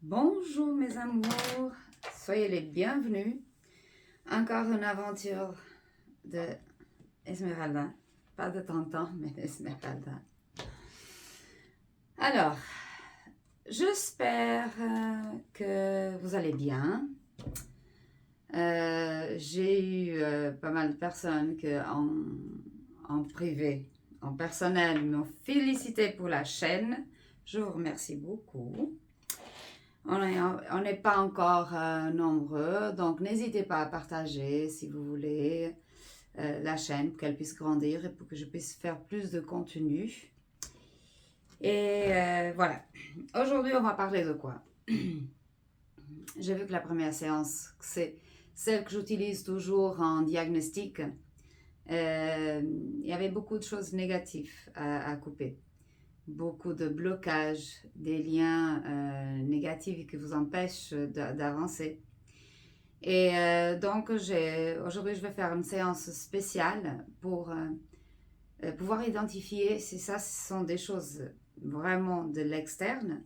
Bonjour mes amours, soyez les bienvenus. Encore une aventure de Esmeralda, pas de Tantan, mais d'Esmeralda. Alors, j'espère que vous allez bien. J'ai eu pas mal de personnes qui en privé, en personnel, m'ont félicité pour la chaîne. Je vous remercie beaucoup. On n'est pas encore nombreux, donc n'hésitez pas à partager si vous voulez la chaîne pour qu'elle puisse grandir et pour que je puisse faire plus de contenu. Et voilà. Aujourd'hui, on va parler de quoi? J'ai vu que la première séance, c'est celle que j'utilise toujours en diagnostic. Il y avait beaucoup de choses négatives à couper. Beaucoup de blocages, des liens négatifs qui vous empêchent d'avancer. Et donc, aujourd'hui, je vais faire une séance spéciale pour pouvoir identifier si ça, ce sont des choses vraiment de l'externe,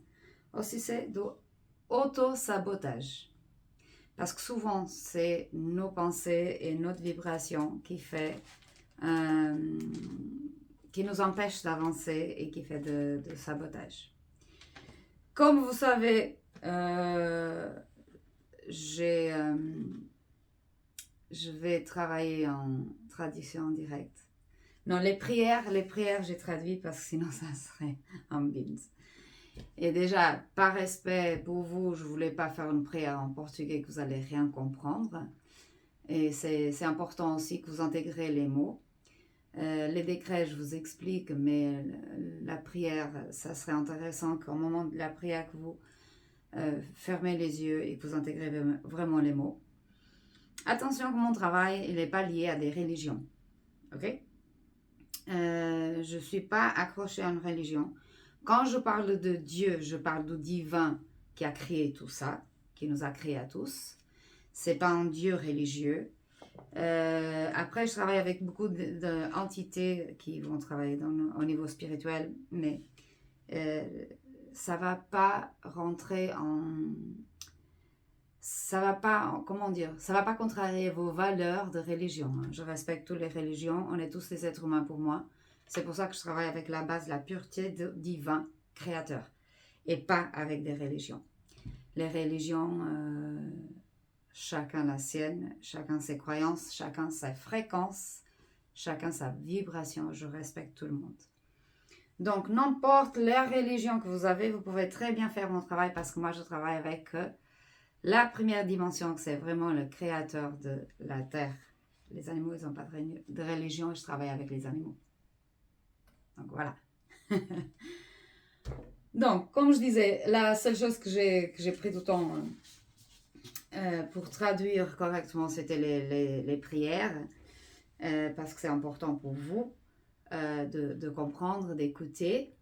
ou si c'est de auto-sabotage. Parce que souvent, c'est nos pensées et notre vibration qui nous empêche d'avancer et qui fait de sabotage. Comme vous savez, je vais travailler en traduction en direct. Non, les prières, j'ai traduit parce que sinon ça serait en bins. Et déjà, par respect pour vous, je ne voulais pas faire une prière en portugais que vous n'allez rien comprendre. Et c'est important aussi que vous intégrez les mots. Les décrets, je vous explique, mais la prière, ça serait intéressant qu'au moment de la prière, que vous fermez les yeux et que vous intégrez vraiment les mots. Attention que mon travail, il n'est pas lié à des religions. Ok? Je ne suis pas accrochée à une religion. Quand je parle de Dieu, je parle du divin qui a créé tout ça, qui nous a créés à tous. Ce n'est pas un Dieu religieux. Après, je travaille avec beaucoup d'entités qui vont travailler au niveau spirituel, mais ça va pas rentrer ça va pas, comment dire, ça va pas contrarier vos valeurs de religion. Je respecte toutes les religions, on est tous des êtres humains pour moi. C'est pour ça que je travaille avec la base, la pureté divin créateur, et pas avec des religions. Les religions, chacun la sienne, chacun ses croyances, chacun sa fréquence, chacun sa vibration. Je respecte tout le monde. Donc, n'importe la religion que vous avez, vous pouvez très bien faire mon travail parce que moi, je travaille avec la première dimension, que c'est vraiment le créateur de la Terre. Les animaux, ils n'ont pas de religion et je travaille avec les animaux. Donc, voilà. Donc, comme je disais, la seule chose que j'ai pris tout le temps pour traduire correctement, c'était les prières, parce que c'est important pour vous de comprendre, d'écouter.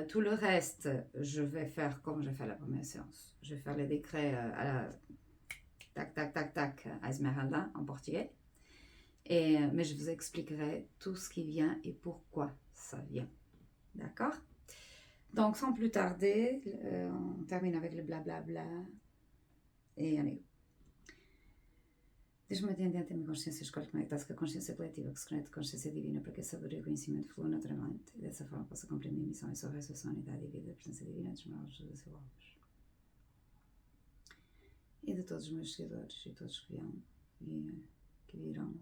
Tout le reste, je vais faire comme j'ai fait la première séance. Je vais faire les décrets à la tac, tac, tac, tac, à Esmeralda en portugais. Mais je vous expliquerai tout ce qui vient et pourquoi ça vient. D'accord? Donc, sans plus tarder, on termine avec le blablabla. E on y go. Deixa-me atender a minha consciência, escolhe conectar-se com a consciência coletiva, que se conecta com a consciência divina para que a sabedoria e o conhecimento fluam naturalmente e dessa forma possa cumprir a minha missão e sua resolução, unidade e vida, a presença divina dos meus dos seus alvos. E de todos os meus seguidores e todos que virão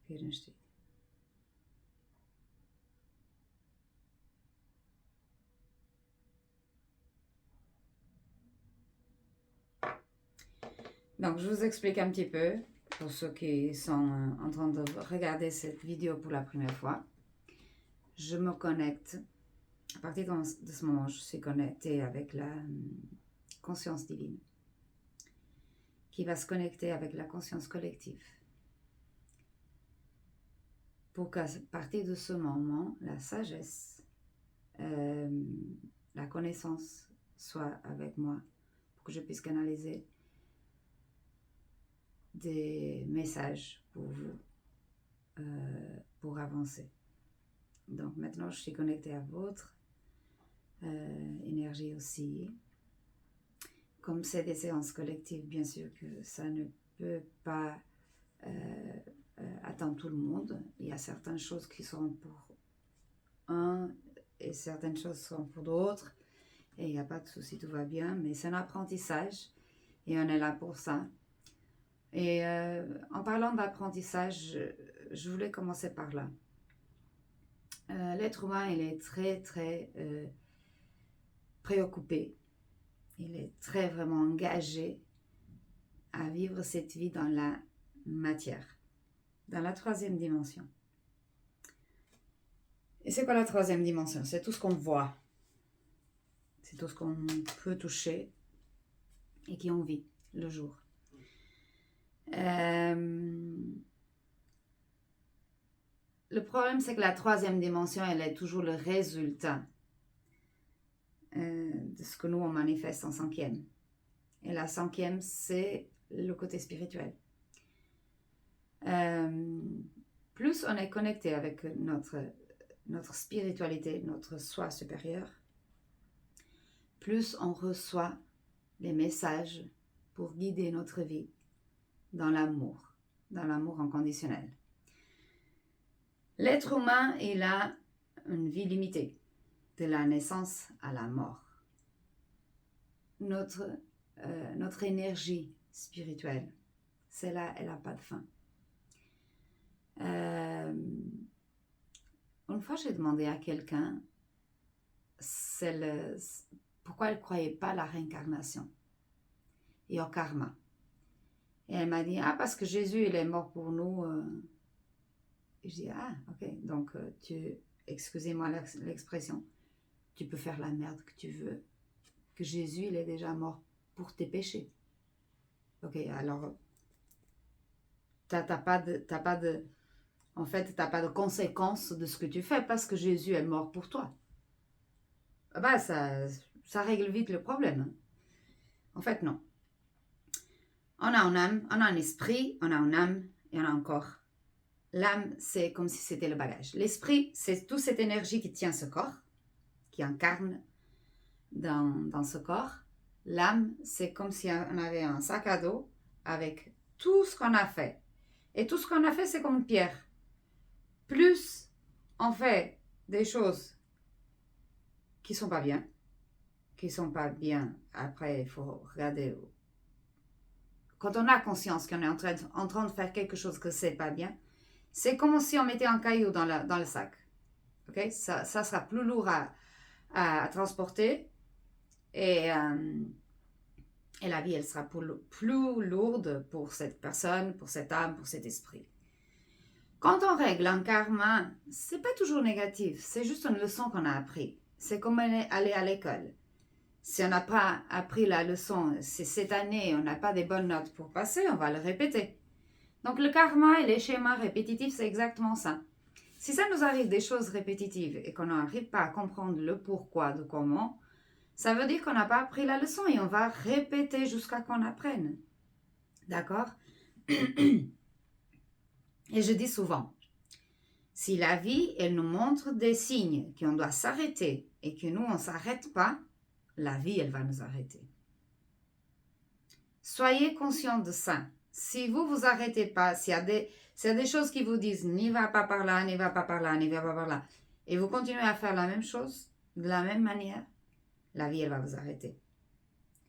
ver neste vídeo. Donc, je vous explique un petit peu, pour ceux qui sont en train de regarder cette vidéo pour la première fois. Je me connecte, à partir de ce moment, je suis connectée avec la conscience divine, qui va se connecter avec la conscience collective. Pour qu'à partir de ce moment, la sagesse, la connaissance soit avec moi, pour que je puisse canaliser des messages pour vous, pour avancer. Donc maintenant, je suis connectée à votre énergie énergie aussi. Comme c'est des séances collectives, bien sûr que ça ne peut pas atteindre tout le monde. Il y a certaines choses qui seront pour un et certaines choses seront pour d'autres. Et il n'y a pas de souci, tout va bien. Mais c'est un apprentissage et on est là pour ça. Et en parlant d'apprentissage, je voulais commencer par là. L'être humain, il est très, très préoccupé. Il est très vraiment engagé à vivre cette vie dans la matière, dans la troisième dimension. Et c'est quoi la troisième dimension? C'est tout ce qu'on voit. C'est tout ce qu'on peut toucher et qui on vit le jour. Le problème, c'est que la troisième dimension, elle est toujours le résultat de ce que nous, on manifeste en cinquième. Et la cinquième, c'est le côté spirituel. Plus on est connecté avec notre spiritualité, notre soi supérieur, plus on reçoit les messages pour guider notre vie dans l'amour inconditionnel. L'être humain, il a une vie limitée, de la naissance à la mort. Notre énergie spirituelle, celle-là, elle n'a pas de fin. Une fois, j'ai demandé à quelqu'un pourquoi elle ne croyait pas à la réincarnation et au karma. Et elle m'a dit, parce que Jésus, il est mort pour nous. Et je dis, ok, donc excusez-moi l'expression, tu peux faire la merde que tu veux, que Jésus, il est déjà mort pour tes péchés. Ok, alors, t'as pas de conséquences de ce que tu fais parce que Jésus est mort pour toi. Ça règle vite le problème. Hein. En fait, non. On a une âme, on a un esprit, on a une âme et on a un corps. L'âme, c'est comme si c'était le bagage. L'esprit, c'est toute cette énergie qui tient ce corps, qui incarne dans ce corps. L'âme, c'est comme si on avait un sac à dos avec tout ce qu'on a fait. Et tout ce qu'on a fait, c'est comme une pierre. Plus on fait des choses qui ne sont pas bien, après, il faut regarder. Quand on a conscience qu'on est en train de faire quelque chose que c'est pas bien, c'est comme si on mettait un caillou dans le sac. Okay? Ça sera plus lourd à transporter et la vie, elle sera plus lourde pour cette personne, pour cette âme, pour cet esprit. Quand on règle un karma, c'est pas toujours négatif, c'est juste une leçon qu'on a appris. C'est comme aller à l'école. Si on n'a pas appris la leçon, si cette année on n'a pas des bonnes notes pour passer, on va le répéter. Donc le karma et les schémas répétitifs, c'est exactement ça. Si ça nous arrive des choses répétitives et qu'on n'arrive pas à comprendre le pourquoi de comment, ça veut dire qu'on n'a pas appris la leçon et on va répéter jusqu'à qu'on apprenne. D'accord? Et je dis souvent, si la vie, elle nous montre des signes qu'on doit s'arrêter et que nous, on ne s'arrête pas, la vie, elle va nous arrêter. Soyez conscients de ça. Si vous vous arrêtez pas, s'il y a des choses qui vous disent n'y va pas par là, n'y va pas par là, n'y va pas par là, et vous continuez à faire la même chose, de la même manière, la vie, elle va vous arrêter.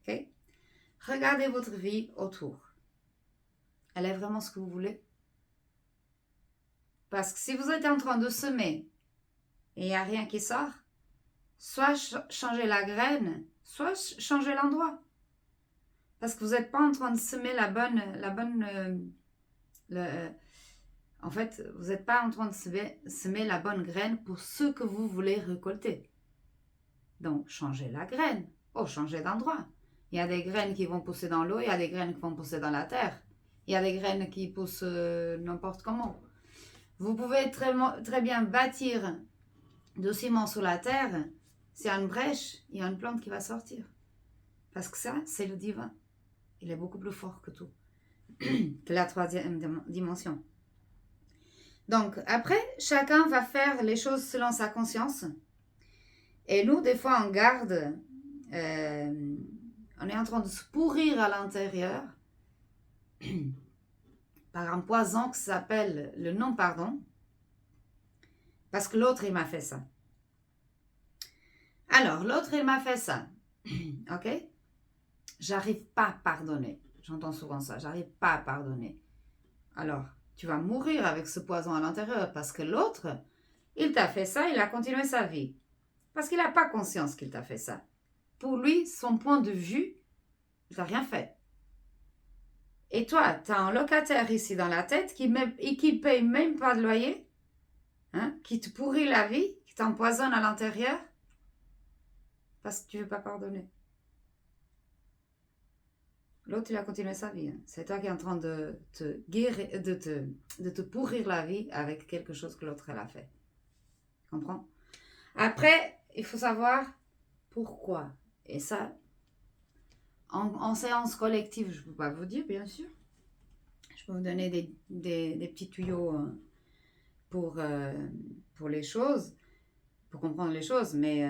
Ok? Regardez votre vie autour. Elle est vraiment ce que vous voulez? Parce que si vous êtes en train de semer et il n'y a rien qui sort, soit changer la graine, soit changer l'endroit. Parce que vous n'êtes pas en train de semer en fait, vous n'êtes pas en train de semer la bonne graine pour ce que vous voulez récolter. Donc, changez la graine. Changez d'endroit. Il y a des graines qui vont pousser dans l'eau, il y a des graines qui vont pousser dans la terre. Il y a des graines qui poussent n'importe comment. Vous pouvez très bien bâtir de ciment sur la terre. S'il y a une brèche, il y a une plante qui va sortir. Parce que ça, c'est le divin. Il est beaucoup plus fort que tout. Que la troisième dimension. Donc, après, chacun va faire les choses selon sa conscience. Et nous, des fois, on garde on est en train de se pourrir à l'intérieur par un poison qui s'appelle le non-pardon, parce que l'autre, il m'a fait ça. Alors, l'autre, il m'a fait ça. Ok? J'arrive pas à pardonner. J'entends souvent ça. J'arrive pas à pardonner. Alors, tu vas mourir avec ce poison à l'intérieur parce que l'autre, il t'a fait ça, il a continué sa vie. Parce qu'il n'a pas conscience qu'il t'a fait ça. Pour lui, son point de vue, il t'a rien fait. Et toi, tu as un locataire ici dans la tête qui paye même pas de loyer, hein, qui te pourrit la vie, qui t'empoisonne à l'intérieur, parce que tu ne veux pas pardonner. L'autre, il a continué sa vie. Hein. C'est toi qui es en train de te guérir, de te pourrir la vie avec quelque chose que l'autre, elle a fait. Comprends? Après, il faut savoir pourquoi. Et ça, en séance collective, je ne peux pas vous dire, bien sûr. Je peux vous donner des petits tuyaux pour les choses, pour comprendre les choses, mais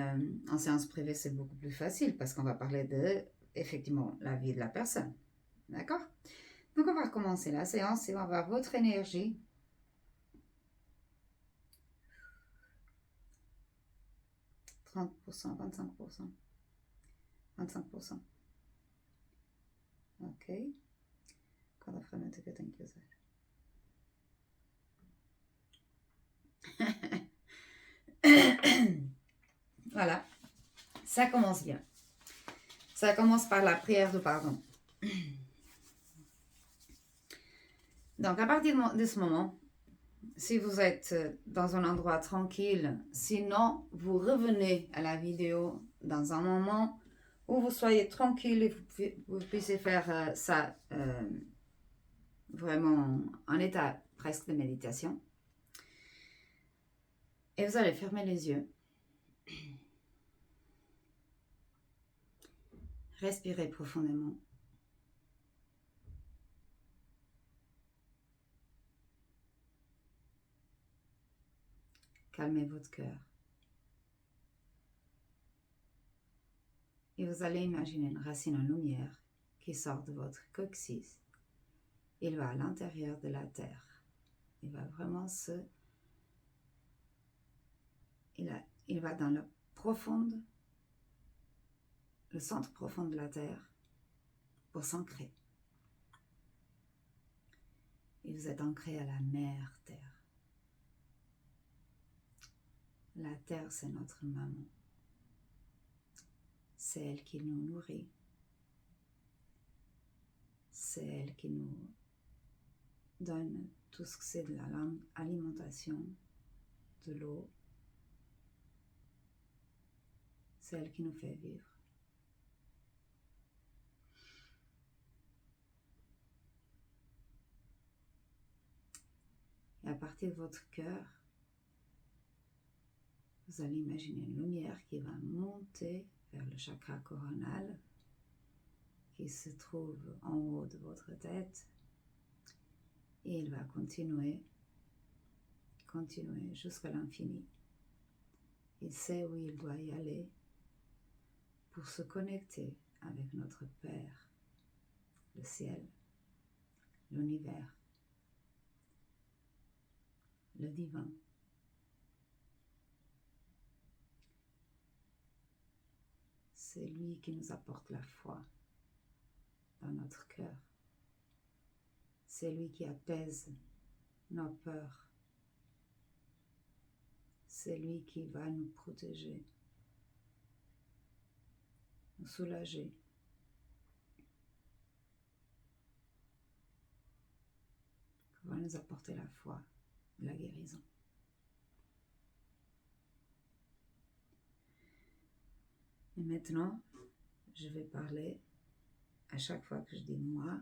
en séance privée, c'est beaucoup plus facile parce qu'on va parler de, effectivement, la vie de la personne. D'accord? Donc, on va recommencer la séance et on va voir votre énergie. « 30%, 25%, 25%. Ok. Cada ferramenta que eu tenho que usar. Voilà. Ça commence bien. Ça commence par la prière de pardon. Donc, à partir de ce moment, si vous êtes dans un endroit tranquille, sinon, vous revenez à la vidéo dans un moment où vous soyez tranquille et vous puissiez faire ça vraiment en état presque de méditation. Et vous allez fermer les yeux. Respirez profondément. Calmez votre cœur. Et vous allez imaginer une racine en lumière qui sort de votre coccyx. Il va à l'intérieur de la terre. Il va vraiment il va dans le centre profond de la terre pour s'ancrer. Et vous êtes ancré à la mère terre. La terre, c'est notre maman. C'est elle qui nous nourrit. C'est elle qui nous donne tout ce que c'est de l'alimentation, de l'eau. C'est elle qui nous fait vivre. Et à partir de votre cœur, vous allez imaginer une lumière qui va monter vers le chakra coronal qui se trouve en haut de votre tête et il va continuer jusqu'à l'infini. Il sait où il doit y aller pour se connecter avec notre Père, le ciel, l'univers, le divin. C'est lui qui nous apporte la foi dans notre cœur. C'est lui qui apaise nos peurs. C'est lui qui va nous protéger, nous soulager. Qui va nous apporter la foi et la guérison. Et maintenant, je vais parler, à chaque fois que je dis moi,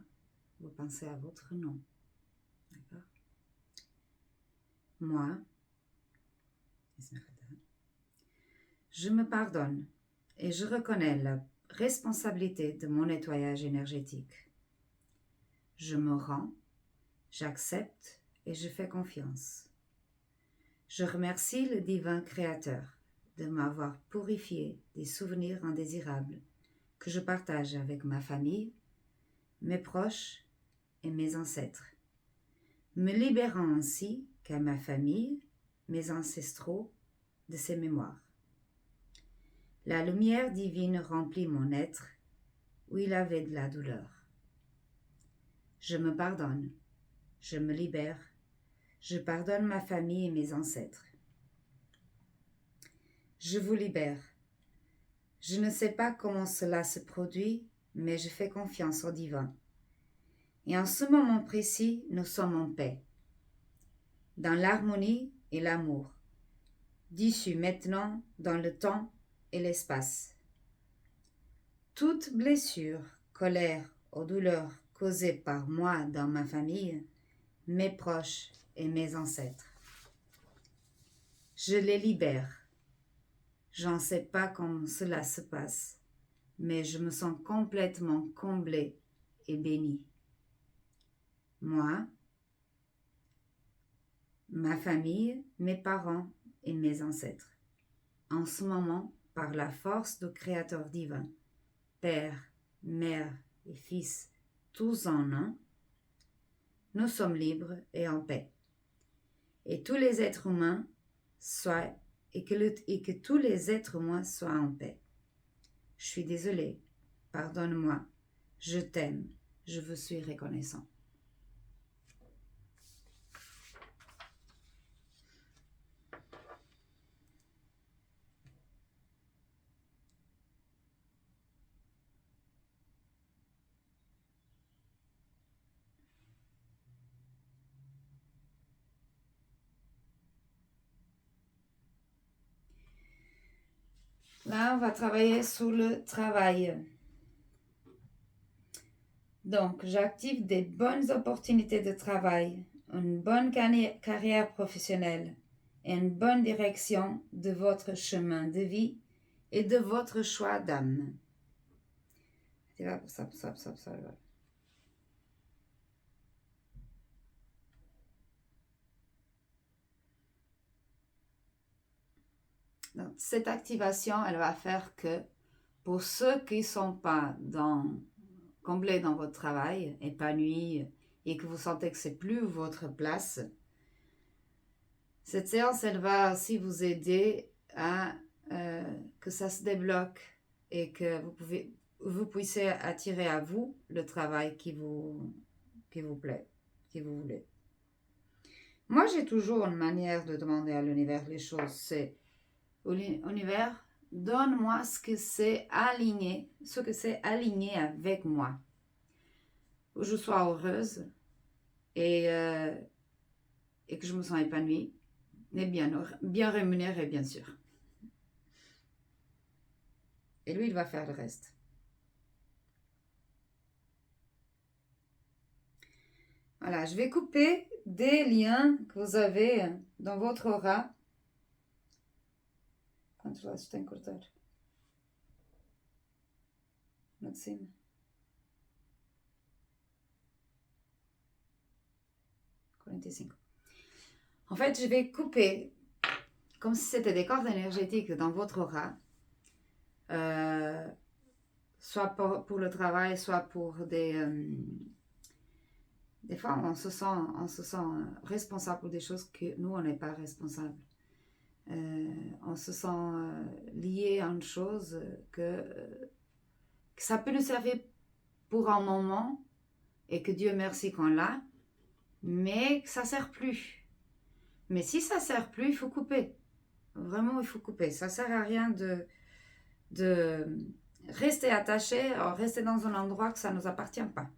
vous pensez à votre nom. D'accord? Moi, je me pardonne et je reconnais la responsabilité de mon nettoyage énergétique. Je me rends, j'accepte et je fais confiance. Je remercie le divin créateur de m'avoir purifié des souvenirs indésirables que je partage avec ma famille, mes proches et mes ancêtres, me libérant ainsi qu'à ma famille, mes ancestraux, de ces mémoires. La lumière divine remplit mon être où il avait de la douleur. Je me pardonne, je me libère, je pardonne ma famille et mes ancêtres. Je vous libère. Je ne sais pas comment cela se produit, mais je fais confiance au divin. Et en ce moment précis, nous sommes en paix, dans l'harmonie et l'amour, d'issue maintenant dans le temps et l'espace. Toute blessure, colère ou douleur causée par moi dans ma famille, mes proches et mes ancêtres. Je les libère. J'en sais pas comment cela se passe, mais je me sens complètement comblée et bénie. Moi, ma famille, mes parents et mes ancêtres. En ce moment, par la force du Créateur divin, Père, Mère et Fils, tous en un, nous sommes libres et en paix. Et tous les êtres humains soient et que tous les êtres humains soient en paix. Je suis désolée, pardonne-moi, je t'aime, je vous suis reconnaissant. Là, on va travailler sur le travail. Donc, j'active des bonnes opportunités de travail, une bonne carrière professionnelle et une bonne direction de votre chemin de vie et de votre choix d'âme. Donc, cette activation, elle va faire que pour ceux qui ne sont pas comblés dans votre travail, épanouis, et que vous sentez que c'est plus votre place, cette séance, elle va aussi vous aider à que ça se débloque et que vous puissiez attirer à vous le travail qui vous plaît, qui vous voulez. Moi, j'ai toujours une manière de demander à l'univers les choses. C'est univers, donne-moi ce que c'est aligné avec moi. Où je sois heureuse et que je me sens épanouie, mais bien rémunérée, bien sûr. Et lui, il va faire le reste. Voilà, je vais couper des liens que vous avez dans votre aura. Quantos laços tem que cortar? No de cima. 45. En fait, je vais couper comme si c'était des cordes énergétiques dans votre aura. Soit pour le travail, soit pour des fois, on se sent responsable pour des choses que nous, on n'est pas responsable. On se sent lié à une chose que ça peut nous servir pour un moment et que Dieu merci qu'on l'a, mais que ça ne sert plus. Mais si ça ne sert plus, il faut couper. Vraiment, il faut couper. Ça ne sert à rien de rester attaché, rester dans un endroit que ça ne nous appartient pas.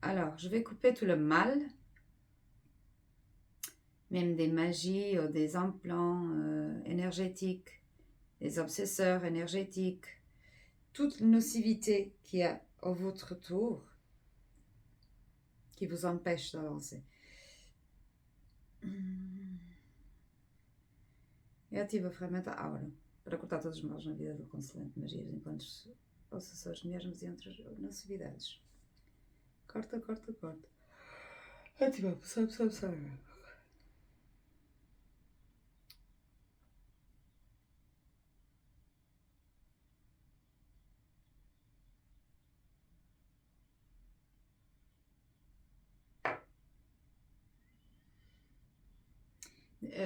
Alors, je vais couper tout le mal, même des magies ou des implants énergétiques, des obsesseurs énergétiques, toute nocivité qu'il y a à votre tour qui vous empêche d'avancer. Eu ative a ferramenta Aura para cortar todos os maus na vida do consulente de magias, enquanto os obsessores mesmos e outras nocividades. Corta, corta, corta. ça.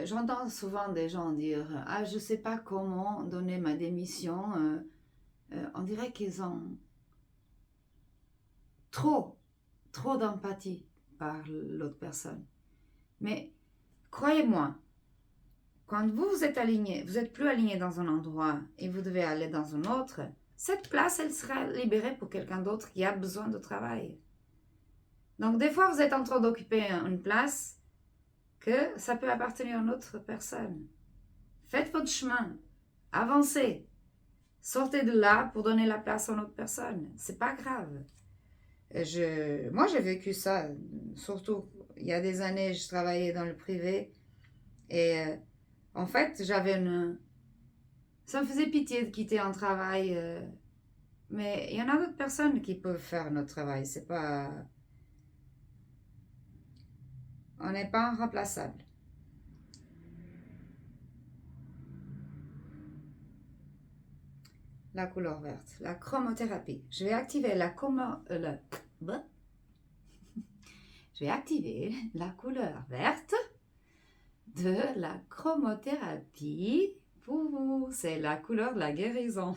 J'entends souvent des gens dire ah, je sais pas comment donner ma démission. On dirait qu'ils ont trop d'empathie par l'autre personne. Mais croyez-moi, quand vous êtes aligné, vous êtes plus aligné dans un endroit et vous devez aller dans un autre, cette place, elle sera libérée pour quelqu'un d'autre qui a besoin de travail. Donc des fois, vous êtes en train d'occuper une place que ça peut appartenir à une autre personne. Faites votre chemin, avancez, sortez de là pour donner la place à une autre personne. C'est pas grave. Moi, j'ai vécu ça, surtout il y a des années, je travaillais dans le privé et en fait, ça me faisait pitié de quitter un travail, mais il y en a d'autres personnes qui peuvent faire notre travail. C'est pas, on n'est pas irremplaçable. La couleur verte, la chromothérapie. Je vais activer je vais activer la couleur verte de la chromothérapie pour vous. C'est la couleur de la guérison.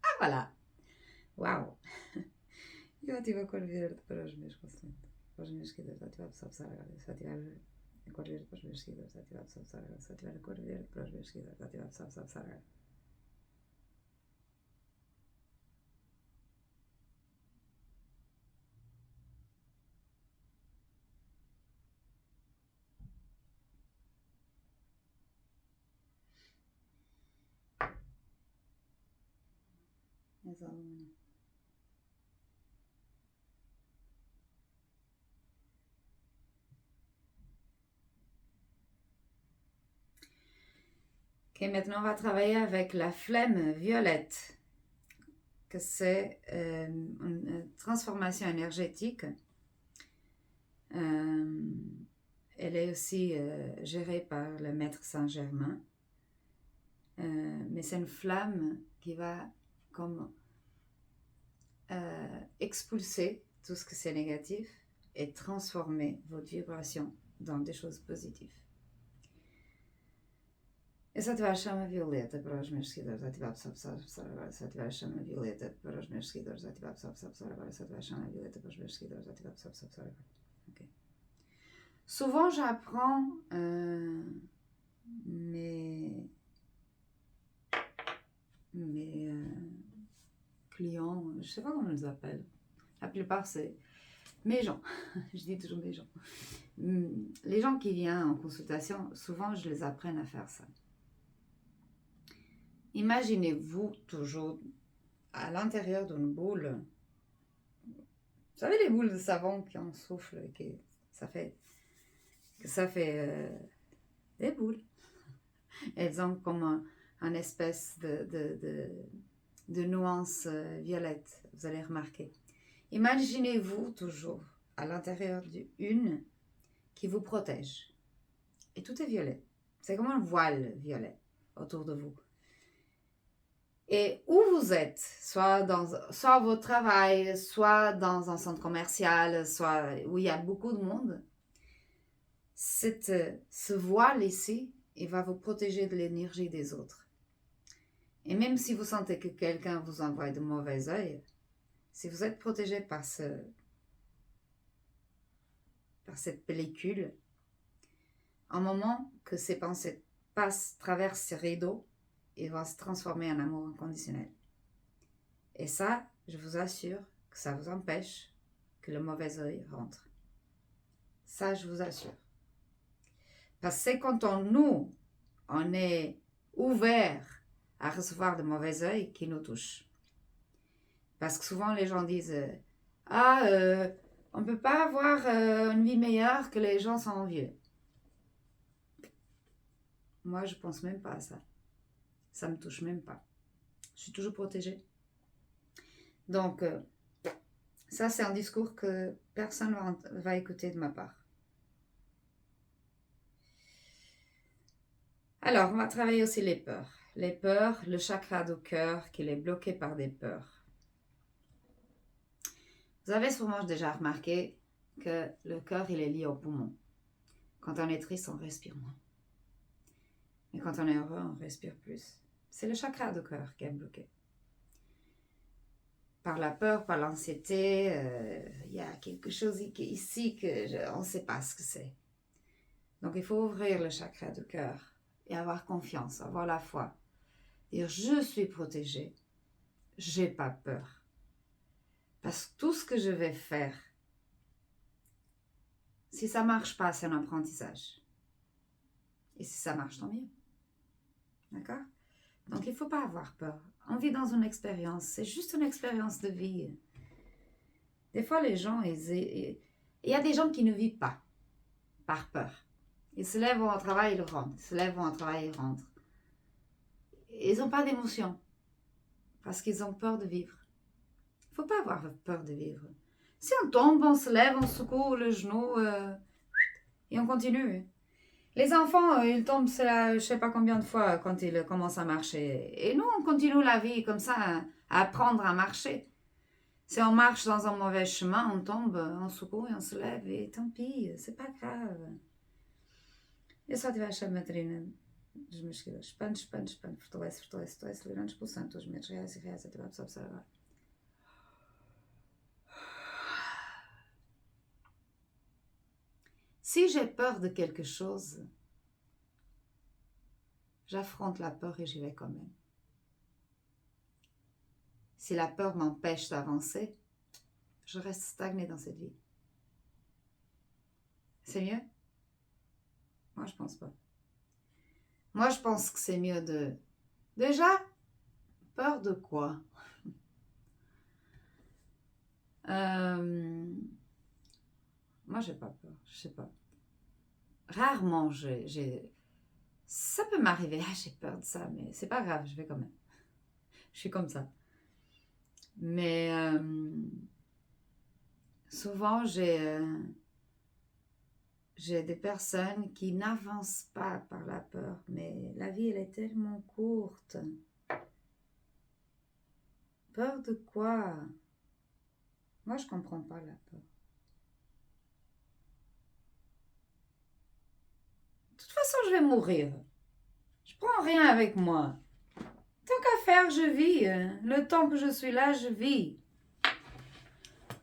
Ah voilà. Wow. Eu ative a cor verde para os meus constantes. Para os meus seguidores, ativar a pessoa agora. Se ativar a cor verde para os meus seguidores, ativar a pessoa agora. Se ativar a cor verde para os meus seguidores, ativar a pessoa agora. Exatamente. Ok, maintenant on va travailler avec la flemme violette, que c'est une transformation énergétique. Elle est aussi gérée par le maître Saint-Germain, mais c'est une flamme qui va comme expulser tout ce que c'est négatif et transformer votre vibration dans des choses positives. Eu só ativar a chama violeta para os meus seguidores, ativar a pessoa agora, só ativar a chama violeta para os meus seguidores, ativar a pessoa agora, só ativar a chama violeta para os meus seguidores, ativar a pessoa agora. Ok. Souvent j'apprends mes clients, je sais pas comment on les appelle, la plupart c'est mes gens, je dis toujours mes gens. Les gens qui viennent en consultation, souvent je les apprends à faire ça. Imaginez-vous toujours à l'intérieur d'une boule. Vous savez les boules de savon qui en soufflent et que ça fait des boules. Elles ont comme un espèce de nuance violette, vous allez remarquer. Imaginez-vous toujours à l'intérieur d'une qui vous protège. Et tout est violet. C'est comme un voile violet autour de vous. Et où vous êtes, soit à votre travail, soit dans un centre commercial, soit où il y a beaucoup de monde, ce voile ici, il va vous protéger de l'énergie des autres. Et même si vous sentez que quelqu'un vous envoie de mauvais œil, si vous êtes protégé par cette pellicule, un moment que ces pensées traversent ces rideaux, il va se transformer en amour inconditionnel. Et ça, je vous assure que ça vous empêche que le mauvais œil rentre. Ça, je vous assure. Parce que c'est quand on est ouvert à recevoir de mauvais œil qui nous touche. Parce que souvent les gens disent on ne peut pas avoir une vie meilleure que les gens sont envieux. Moi, je ne pense même pas à ça. Ça ne me touche même pas. Je suis toujours protégée. Donc, ça, c'est un discours que personne va écouter de ma part. Alors, on va travailler aussi les peurs. Les peurs, le chakra du cœur qui est bloqué par des peurs. Vous avez sûrement déjà remarqué que le cœur, il est lié au poumon. Quand on est triste, on respire moins. Mais quand on est heureux, on respire plus. C'est le chakra du cœur qui est bloqué. Par la peur, par l'anxiété, il y a quelque chose ici que on ne sait pas ce que c'est. Donc, il faut ouvrir le chakra du cœur et avoir confiance, avoir la foi. Dire, je suis protégée, j'ai pas peur. Parce que tout ce que je vais faire, si ça marche pas, c'est un apprentissage. Et si ça marche, tant mieux. D'accord? Donc, il ne faut pas avoir peur. On vit dans une expérience, c'est juste une expérience de vie. Des fois, les gens, il y a des gens qui ne vivent pas par peur. Ils se lèvent au travail, ils rentrent. Ils se lèvent au travail, ils rentrent. Ils n'ont pas d'émotion parce qu'ils ont peur de vivre. Il ne faut pas avoir peur de vivre. Si on tombe, on se lève, on secoue le genou et on continue. Les enfants, ils tombent, je ne sais pas combien de fois quand ils commencent à marcher. Et nous, on continue la vie comme ça, à apprendre à marcher. Si on marche dans un mauvais chemin, on tombe, on secoue et on se lève. Et tant pis, c'est pas grave. Eu só tivesse a madrina dos meus seguidores. Espanto, fortalece, liderando expulsando todos os medos reais e reais ativar a pessoa observar. Si j'ai peur de quelque chose, j'affronte la peur et j'y vais quand même. Si la peur m'empêche d'avancer, je reste stagnée dans cette vie. C'est mieux? Moi, je pense pas. Moi, je pense que c'est mieux de... Déjà, peur de quoi? Moi, j'ai pas peur, je sais pas. Rarement, ça peut m'arriver, j'ai peur de ça, mais c'est pas grave, je vais quand même. Je suis comme ça. Mais souvent, j'ai des personnes qui n'avancent pas par la peur, mais la vie, elle est tellement courte. Peur de quoi? Moi, je comprends pas la peur. De toute façon, je vais mourir. Je prends rien avec moi. Tant qu'à faire, je vis. Le temps que je suis là, je vis.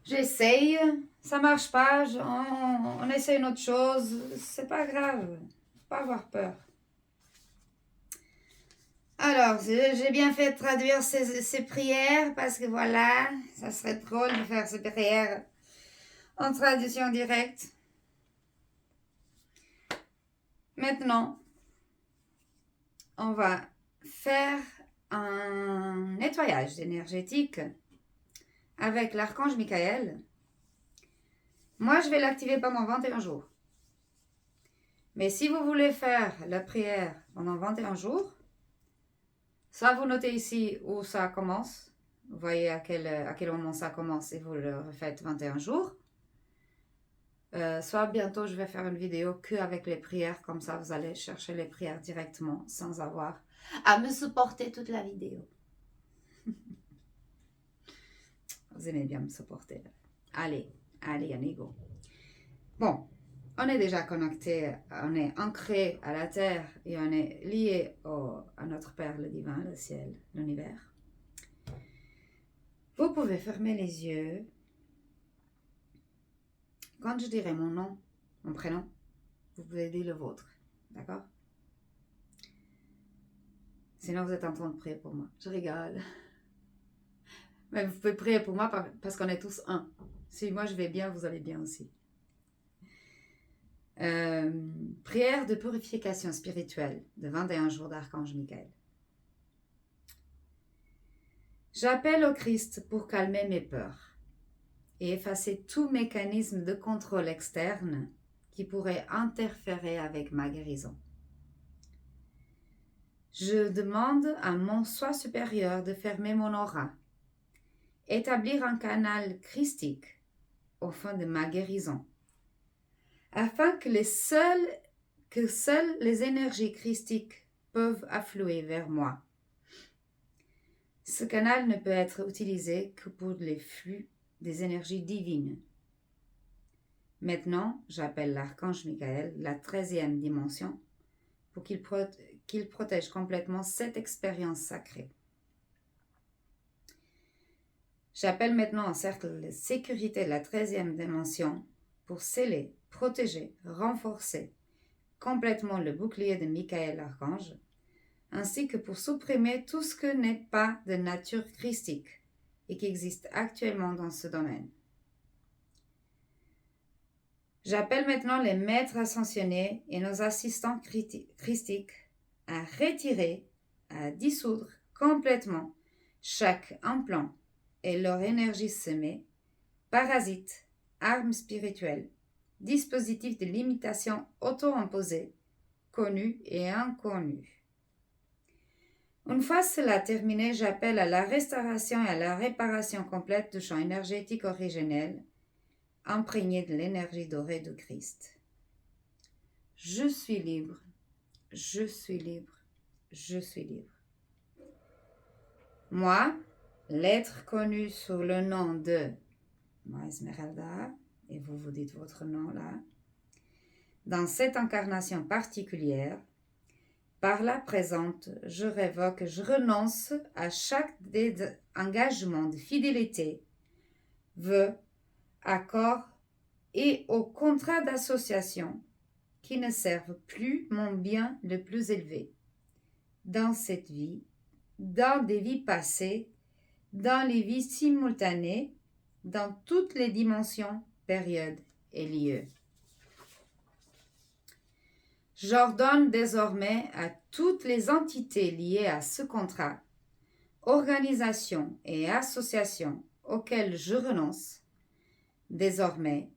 J'essaye, ça marche pas, on essaye une autre chose, c'est pas grave, faut pas avoir peur. Alors, j'ai bien fait de traduire ces prières parce que voilà, ça serait drôle de faire ces prières en traduction directe. Maintenant, on va faire un nettoyage énergétique avec l'archange Michael. Moi, je vais l'activer pendant 21 jours. Mais si vous voulez faire la prière pendant 21 jours, soit vous notez ici où ça commence, vous voyez à quel moment ça commence et vous le refaites 21 jours. Soit bientôt je vais faire une vidéo que avec les prières, comme ça vous allez chercher les prières directement sans avoir à me supporter toute la vidéo. Vous aimez bien me supporter. Allez, amigo. Bon, on est déjà connecté, on est ancré à la terre et on est lié à notre Père le divin, le ciel, l'univers. Vous pouvez fermer les yeux. Quand je dirai mon nom, mon prénom, vous pouvez dire le vôtre. D'accord? Sinon, vous êtes en train de prier pour moi. Je rigole. Mais vous pouvez prier pour moi parce qu'on est tous un. Si moi je vais bien, vous allez bien aussi. Prière de purification spirituelle de 21 jours d'Archange Michael. J'appelle au Christ pour calmer mes peurs et effacer tout mécanisme de contrôle externe qui pourrait interférer avec ma guérison. Je demande à mon soi supérieur de fermer mon aura, établir un canal christique au fond de ma guérison, afin que seules les énergies christiques peuvent affluer vers moi. Ce canal ne peut être utilisé que pour les flux des énergies divines. Maintenant, j'appelle l'archange Michael, la 13e dimension, pour qu'il protège complètement cette expérience sacrée. J'appelle maintenant un cercle de sécurité de la 13e dimension pour sceller, protéger, renforcer complètement le bouclier de Michael l'archange, ainsi que pour supprimer tout ce que n'est pas de nature christique et qui existe actuellement dans ce domaine. J'appelle maintenant les maîtres ascensionnés et nos assistants christiques à retirer, à dissoudre complètement chaque implant et leur énergie semée, parasites, armes spirituelles, dispositifs de limitation auto-imposés, connus et inconnus. Une fois cela terminé, j'appelle à la restauration et à la réparation complète du champ énergétique originel, imprégné de l'énergie dorée de Christ. Je suis libre, je suis libre, je suis libre. Moi, l'être connu sous le nom de moi Esmeralda, et vous vous dites votre nom là, dans cette incarnation particulière, par la présente, je révoque, je renonce à chaque engagement de fidélité, vœu, accord et aux contrats d'association qui ne servent plus mon bien le plus élevé. Dans cette vie, dans des vies passées, dans les vies simultanées, dans toutes les dimensions, périodes et lieux. J'ordonne désormais à toutes les entités liées à ce contrat, organisations et associations auxquelles je renonce, désormais,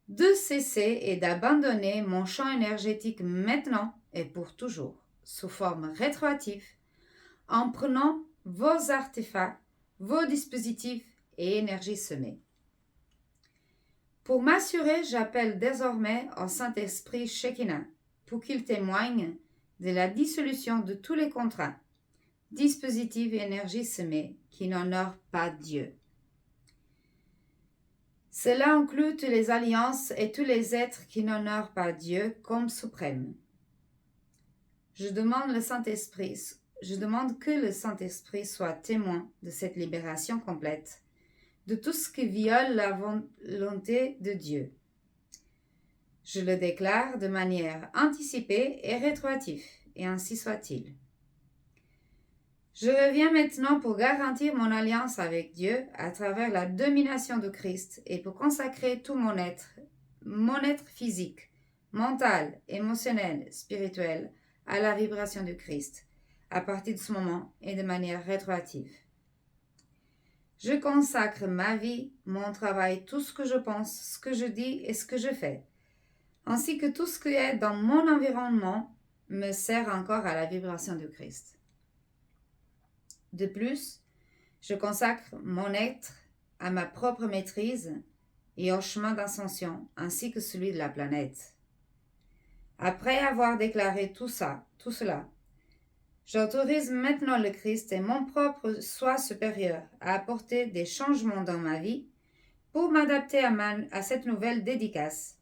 de cesser et d'abandonner mon champ énergétique maintenant et pour toujours, sous forme rétroactive, en prenant vos artefacts, vos dispositifs et énergies semées. Pour m'assurer, j'appelle désormais au Saint-Esprit Shekinah pour qu'il témoigne de la dissolution de tous les contrats, dispositifs et énergies semées qui n'honorent pas Dieu. Cela inclut toutes les alliances et tous les êtres qui n'honorent pas Dieu comme suprême. Je demande que le Saint-Esprit soit témoin de cette libération complète, de tout ce qui viole la volonté de Dieu. Je le déclare de manière anticipée et rétroactive, et ainsi soit-il. Je reviens maintenant pour garantir mon alliance avec Dieu à travers la domination de Christ et pour consacrer tout mon être physique, mental, émotionnel, spirituel, à la vibration de Christ, à partir de ce moment et de manière rétroactive. Je consacre ma vie, mon travail, tout ce que je pense, ce que je dis et ce que je fais, ainsi que tout ce qui est dans mon environnement me sert encore à la vibration du Christ. De plus, je consacre mon être à ma propre maîtrise et au chemin d'ascension, ainsi que celui de la planète. Après avoir déclaré tout cela, j'autorise maintenant le Christ et mon propre soi supérieur à apporter des changements dans ma vie pour m'adapter à cette nouvelle dédicace.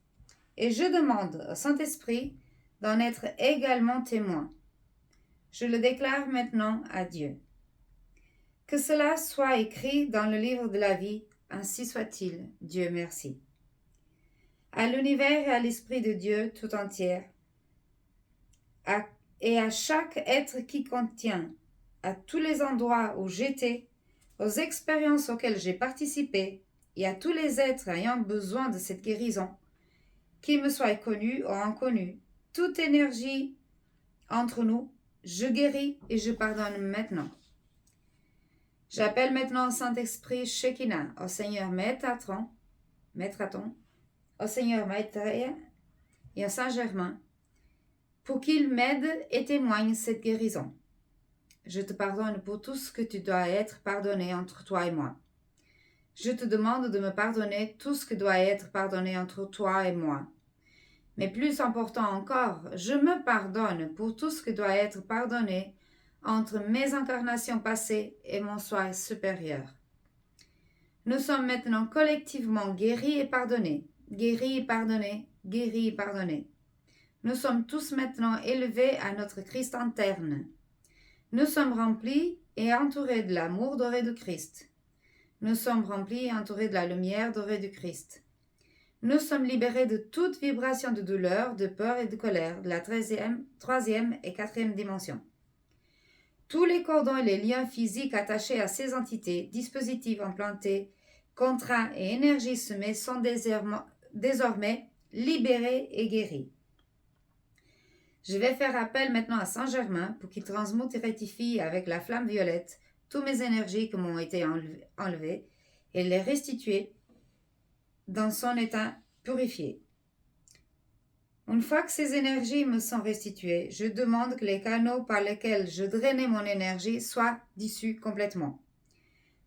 Et je demande au Saint-Esprit d'en être également témoin. Je le déclare maintenant à Dieu. Que cela soit écrit dans le livre de la vie, ainsi soit-il, Dieu merci. À l'univers et à l'Esprit de Dieu tout entier, et à chaque être qui contient, à tous les endroits où j'étais, aux expériences auxquelles j'ai participé, et à tous les êtres ayant besoin de cette guérison, qu'il me soit connu ou inconnu, toute énergie entre nous, je guéris et je pardonne maintenant. J'appelle maintenant au Saint-Esprit Shekinah, au Seigneur Métatron, au Seigneur Maitreya et au Saint-Germain, pour qu'il m'aide et témoigne cette guérison. Je te pardonne pour tout ce que tu dois être pardonné entre toi et moi. Je te demande de me pardonner tout ce que doit être pardonné entre toi et moi. Mais plus important encore, je me pardonne pour tout ce qui doit être pardonné entre mes incarnations passées et mon soi supérieur. Nous sommes maintenant collectivement guéris et pardonnés, guéris et pardonnés, guéris et pardonnés. Nous sommes tous maintenant élevés à notre Christ interne. Nous sommes remplis et entourés de l'amour doré du Christ. Nous sommes remplis et entourés de la lumière dorée du Christ. Nous sommes libérés de toute vibration de douleur, de peur et de colère de la troisième et quatrième dimension. Tous les cordons et les liens physiques attachés à ces entités, dispositifs implantés, contrats et énergies semées sont désormais libérés et guéris. Je vais faire appel maintenant à Saint-Germain pour qu'il transmute et rectifie avec la flamme violette toutes mes énergies qui m'ont été enlevées et les restituer dans son état purifié. Une fois que ces énergies me sont restituées, je demande que les canaux par lesquels je drainais mon énergie soient dissus complètement.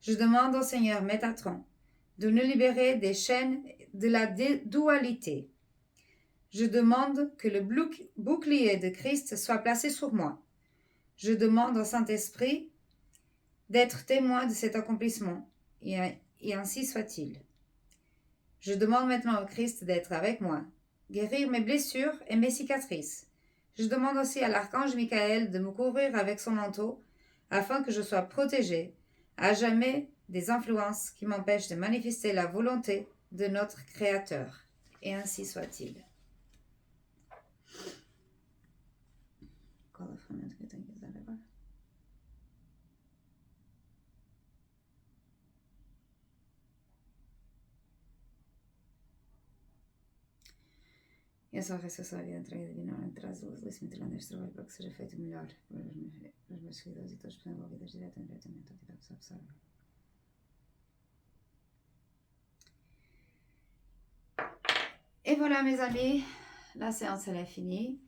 Je demande au Seigneur Métatron de nous libérer des chaînes de la dualité. Je demande que le bouclier de Christ soit placé sur moi. Je demande au Saint-Esprit d'être témoin de cet accomplissement, et ainsi soit-il. Je demande maintenant au Christ d'être avec moi, guérir mes blessures et mes cicatrices. Je demande aussi à l'archange Michael de me couvrir avec son manteau, afin que je sois protégée à jamais des influences qui m'empêchent de manifester la volonté de notre Créateur. Et ainsi soit-il. Eu só recebi a entrega divina atrás do estabelecimento irlandês de trabalho para que seja feito melhor pelos meus seguidores e todas as pessoas envolvidas direto ou indiretamente. Et voilà mes amis, la séance elle est finie.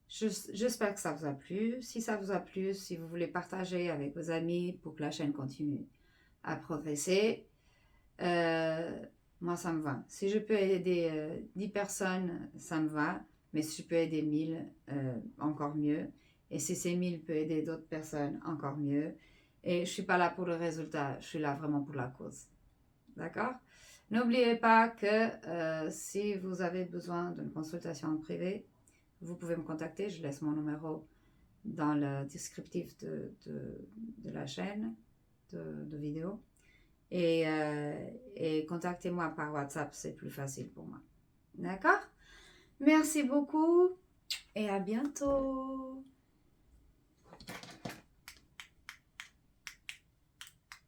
J'espère que ça vous a plu. Si ça vous a plu, si vous voulez partager avec vos amis pour que la chaîne continue à progresser, moi ça me va. Si je peux aider 10 personnes, ça me va. Mais si je peux aider 1000, encore mieux. Et si ces 1000 peuvent aider d'autres personnes, encore mieux. Et je ne suis pas là pour le résultat, je suis là vraiment pour la cause. D'accord? N'oubliez pas que si vous avez besoin d'une consultation en privé, vous pouvez me contacter. Je laisse mon numéro dans le descriptif de la chaîne de vidéo. Et contactez-moi par WhatsApp, c'est plus facile pour moi. D'accord? Merci beaucoup et à bientôt.